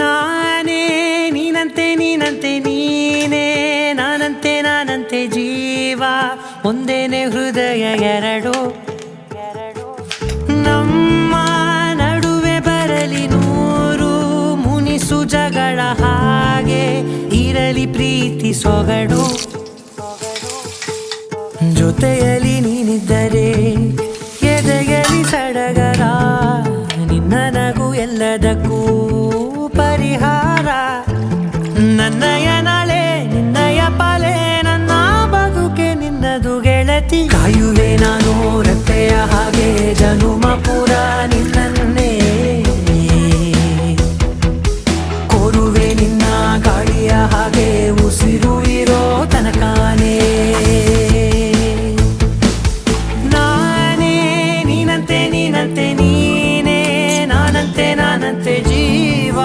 ನಾನೇ ನೀನಂತೆ ನೀನಂತೆ ನೀನೇ ನಾನಂತೆ ಜೀವ ಒಂದೇನೆ ಹೃದಯ ಎರಡು ನಮ್ಮ ನಡುವೆ ಬರಲಿ ನೂರು ಮುನಿಸು ಜಗಳ ಹಾಗೆ ಇರಲಿ ಪ್ರೀತಿ ಸೊಗಡು ಜೊತೆಯಲ್ಲಿ ನೀನಿದ್ದರೆ ಎದೆಯಲಿ ಸಡಗರ ನಿನ್ನ ನಗು ಎಲ್ಲದಕ್ಕೂ ಪರಿಹಾರ ನನ್ನಯ ನಾಳೆ ನಿನ್ನಯ ಪಾಲೆ ನನ್ನ ಬದುಕೆ ನಿನ್ನದು ಗೆಳತಿ ಕಾಯುವೆ ನಾನು ರೆಪ್ಪೆಯ ಹಾಗೆ ಜನುಮ ಪುರ